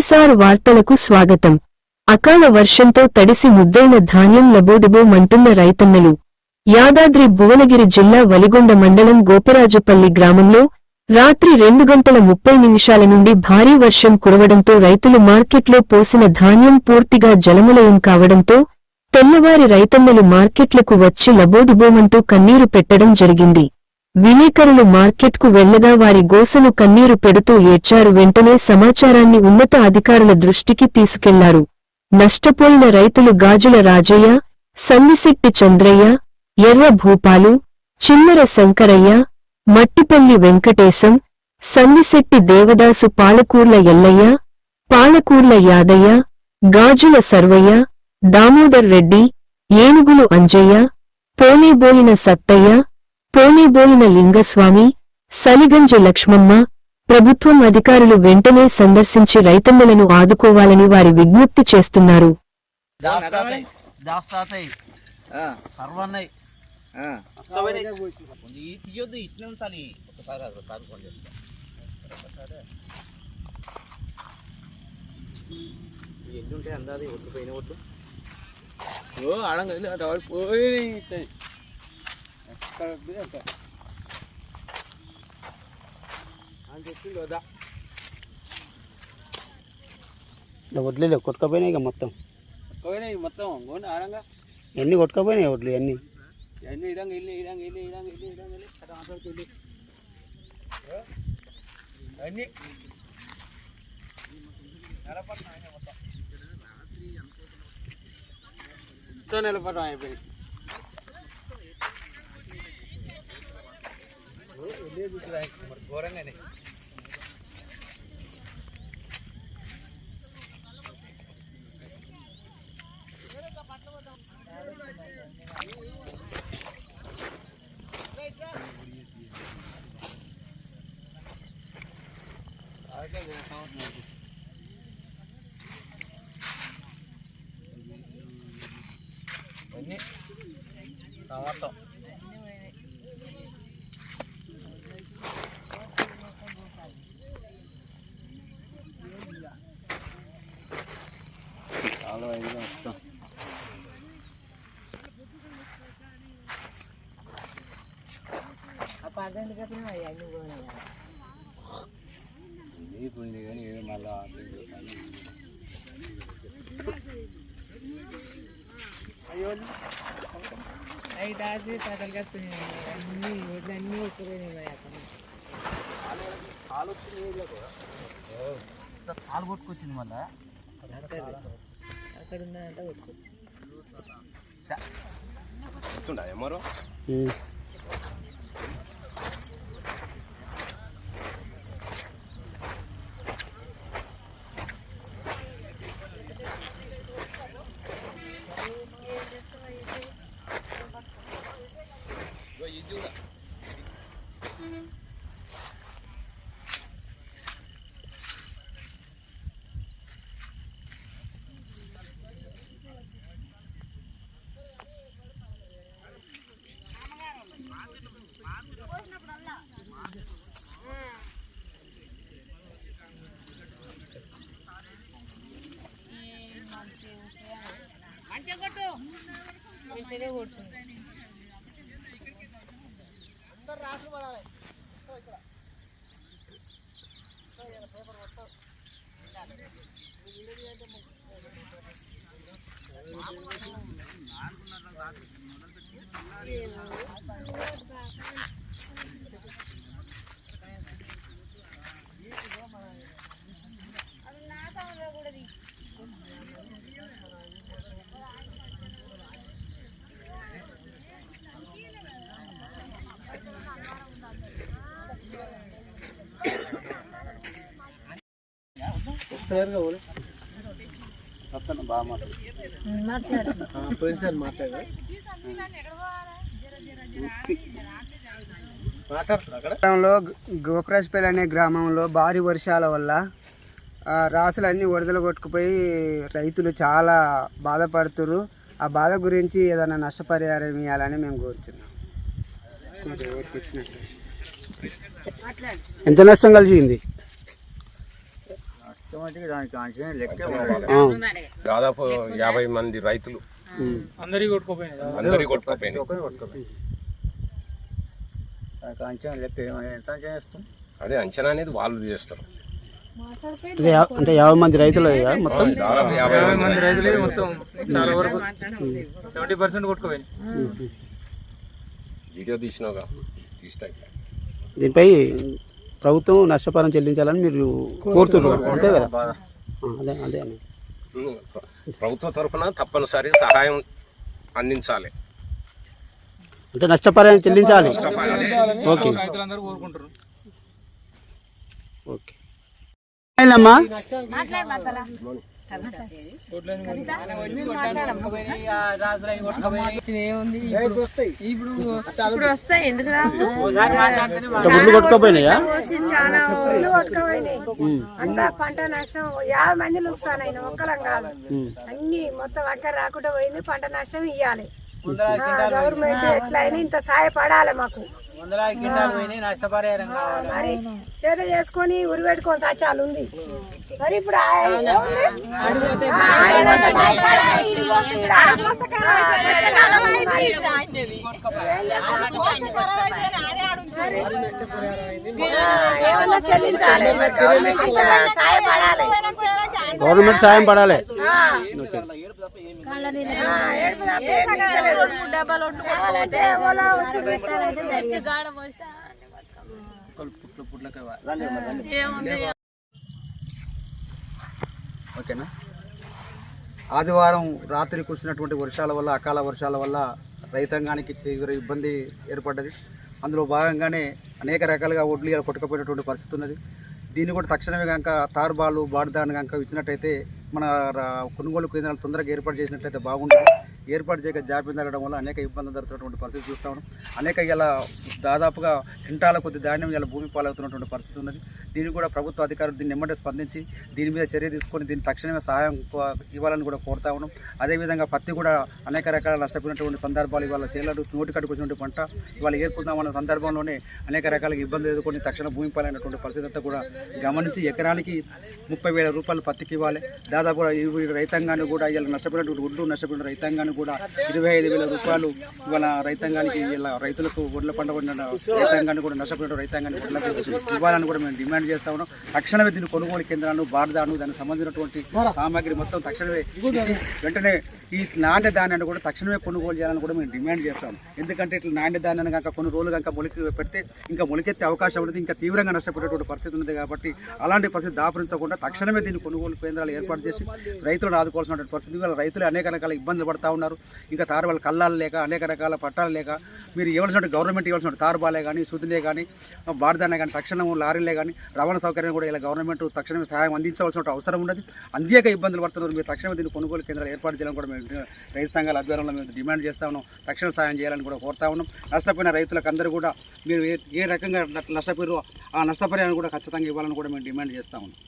వైఎస్ఆర్ వార్తలకు స్వాగతం. అకాల వర్షంతో తడిసి ముద్దైన ధాన్యం లబోదిబోమంటున్న రైతన్నలు. యాదాద్రి భువనగిరి జిల్లా వలిగొండ మండలం గోపరాజుపల్లి గ్రామంలో రాత్రి 2:30 నుండి భారీ వర్షం కురవడంతో రైతులు మార్కెట్లో పోసిన ధాన్యం పూర్తిగా జలమలయం కావడంతో తెల్లవారి రైతన్నలు మార్కెట్లకు వచ్చి లబోదిబోమంటూ కన్నీరు పెట్టడం జరిగింది. విలేకరులు మార్కెట్కు వెళ్లగా వారి గోసను కన్నీరు పెడుతూ ఏడ్చారు. వెంటనే సమాచారాన్ని ఉన్నత అధికారుల దృష్టికి తీసుకెళ్లారు. నష్టపోయిన రైతులు గాజుల రాజయ్య, సన్నిశెట్టి చంద్రయ్య, ఎర్ర భూపాలు, చిల్లర శంకరయ్య, మట్టిపల్లి వెంకటేశం, సన్నిశెట్టి దేవదాసు, పాలకూర్ల ఎల్లయ్య, పాలకూర్ల యాదయ్య, గాజుల సర్వయ్య, దామోదర్ రెడ్డి, ఏనుగులు అంజయ్య, పోనేబోయిన సత్తయ్య, పోనేబోయిన లింగస్వామి, సలిగంజు లక్ష్మమ్మ. ప్రభుత్వం అధికారులు వెంటనే సందర్శించి రైతన్నలను ఆదుకోవాలని వారి విజ్ఞప్తి చేస్తున్నారు. వడ్లు కొట్టుకపోయినాయి ఇక మొత్తం ఎన్ని కొట్టుకపోయినాయి వడ్లు అన్నీ నిలబడడం అయిపోయింది. ఘోరంగానే మొత్తం చాలా ఇదిగా వస్తాం. పోయింది కానీ మళ్ళీ అయ్యో అవి దాచి కథలు కట్టుకున్నాయి. అన్ని ఒడ్లు అన్నీ వచ్చిపోయినాయి. కాలు కొట్టుకొచ్చింది మళ్ళా అక్కడ ఉందంటే కొట్టుకొచ్చింది. మరో అందరు రాసులు పడాలి. పేపర్ మొత్తం గోపరాజుపల్లి అనే గ్రామంలో భారీ వర్షాల వల్ల రాసులన్నీ వరదలు కొట్టుకుపోయి రైతులు చాలా బాధపడుతున్నారు. ఆ బాధ గురించి ఏదైనా నష్టపరిహారం ఇవ్వాలని మేము కోరుతున్నాం. ఎంత నష్టం కలిగింది? దాదాపు 50 మంది రైతులు అందరి కొట్టుకోపోయినాయి. అదే అంచనా అనేది వాళ్ళు చేస్తారు. అంటే 50 మంది రైతులు మొత్తం దాదాపు 50 మంది రైతులే మొత్తం చాలా వరకు 70% కొట్టుకుపోయింది. వీడియో తీసినావుగా తీస్తాయి. దీనిపై ప్రభుత్వం నష్టపరిహారం చెల్లించాలని మీరు కోరుతున్నారు అంతే కదా? అదే అదే ప్రభుత్వ తరఫున తప్పనిసరి సహాయం అందించాలి. అంటే నష్టపరిహారం చెల్లించాలి. ఓకే రైతులందరూ కోరుకుంటారు. ఓకే అమ్మా ఇప్పుడు వస్తాయి ఎందుకు ముందు కొట్టుకోపోయినాయా? చాలా ఊళ్ళు కొట్టుకోపోయినాయి. అంతా పంట నష్టం 50 మంది లుక్సాన్ ఒక్కలం కాదు, అన్ని మొత్తం అక్కడ రాకుండా పోయింది. పంట నష్టం ఇవ్వాలి. గవర్నమెంట్ ఎట్లయినా ఇంత సహాయపడాలి మాకు. మరి చేత చేసుకొని ఉరి పెట్టుకొని సచ్చాలు ఉంది. మరి ఇప్పుడు చెల్లించాలి, సహాయపడాలి. గవర్నమెంట్ సాయం పడాలి. ఓకేనా. ఆదివారం రాత్రి కురిసినటువంటి వర్షాల వల్ల, అకాల వర్షాల వల్ల రైతాంగానికి తీవ్ర ఇబ్బంది ఏర్పడ్డది. అందులో భాగంగానే అనేక రకాలుగా ఒడ్లు ఇలా కొట్టుకుపోయినటువంటి పరిస్థితి ఉన్నది. దీన్ని కూడా తక్షణమే కనుక తారుబాలు బాడుదాన్ని కనుక ఇచ్చినట్టయితే మన కొనుగోలు కేంద్రాలు తొందరగా ఏర్పాటు చేసినట్లయితే బాగుంటుంది. ఏర్పాటు చేయక జాప్యం జరగడం వల్ల అనేక ఇబ్బందులు జరుగుతున్నటువంటి పరిస్థితి చూస్తూ ఉన్నాం. అనేక ఇలా దాదాపుగా క్వింటాల కొద్ది ధాన్యం ఇలా భూమి పాలవుతున్నటువంటి పరిస్థితి ఉన్నది. దీన్ని కూడా ప్రభుత్వ అధికారులు దీన్ని ఎమ్మటే స్పందించి దీని మీద చర్య తీసుకొని దీన్ని తక్షణమే సహాయం ఇవ్వాలని కూడా కోరుతా ఉన్నాం. అదేవిధంగా పత్తి కూడా అనేక రకాల నష్టపోయినటువంటి సందర్భాలు, ఇవాళ చేలలు నోటికట్టుకు వచ్చినటువంటి పంట ఇవాళ ఏర్పడుదామన్న సందర్భంలోనే అనేక రకాల ఇబ్బందులు ఎదుర్కొని తక్షణ భూమి పాలైనటువంటి పరిస్థితి అంతా కూడా గమనించి ఎకరానికి 30,000 రూపాయలు పత్తికి ఇవ్వాలి. దాదాపుగా ఈ రైతాంగాన్ని కూడా ఇలా నష్టపోయినటువంటి ఒడ్లు నష్టపోయిన రైతాంగాన్ని కూడా 25,000 రూపాయలు ఇవాళ రైతాంగానికి ఇలా రైతులకు ఒడ్ల పంట పడిన రైతాంగాన్ని కూడా నష్టపోయిన రైతాంగానికి ఇవ్వాలని కూడా మేము డిమాండ్ చేస్తా ఉన్నాం. తక్షణమే దీన్ని కొనుగోలు కేంద్రాలను, బార్దాను, దానికి సంబంధించినటువంటి సామాగ్రి మొత్తం తక్షణమే వెంటనే ఈ నాణ్య ధాన్యాన్ని కూడా తక్షణమే కొనుగోలు చేయాలని కూడా మేము డిమాండ్ చేస్తాం. ఎందుకంటే ఇట్లా నాణ్య ధాన్యాన్ని కనుక కొన్ని రోజులు కనుక మొలికి పెడితే ఇంకా మొలికెత్తే అవకాశం ఉంటుంది, ఇంకా తీవ్రంగా నష్టపోయేటువంటి పరిస్థితి ఉంది. కాబట్టి అలాంటి పరిస్థితి దాపరించకుండా తక్షణమే దీన్ని కొనుగోలు కేంద్రాలు ఏర్పాటు చేసి రైతులను ఆదుకోవాల్సినటువంటి పరిస్థితి. ఇవాళ రైతులు అనేక రకాల ఇబ్బందులు పడతా ఉన్నారు. ఇంకా తారుబాల కళ్ళాలు లేక, అనేక రకాల పట్టాలు లేక, మీరు ఇవ్వాల్సిన గవర్నమెంట్ ఇవ్వాల్సిన తారుబాలే కానీ, సుదిలే కానీ, బార్దానే కానీ, తక్షణం లారీలే కానీ, రవాణా సౌకర్యం కూడా ఇలా గవర్నమెంట్ తక్షణమే సహాయం అందించవలసిన అవసరం ఉన్నది. అందేక ఇబ్బందులు పడుతున్నారు. మీరు తక్షణమే దీన్ని కొనుగోలు కేంద్రాలు ఏర్పాటు చేయాలని కూడా మేము రైతు సంఘాల ఆధ్వర్యంలో మేము డిమాండ్ చేస్తా ఉన్నాం. తక్షణ సహాయం చేయాలని కూడా కోరుతా ఉన్నాం. నష్టపోయిన రైతులకు అందరూ కూడా మీరు ఏ రకంగా నష్టపోయారో ఆ నష్టపరిహారం కూడా ఖచ్చితంగా ఇవ్వాలని కూడా మేము డిమాండ్ చేస్తా ఉన్నాం.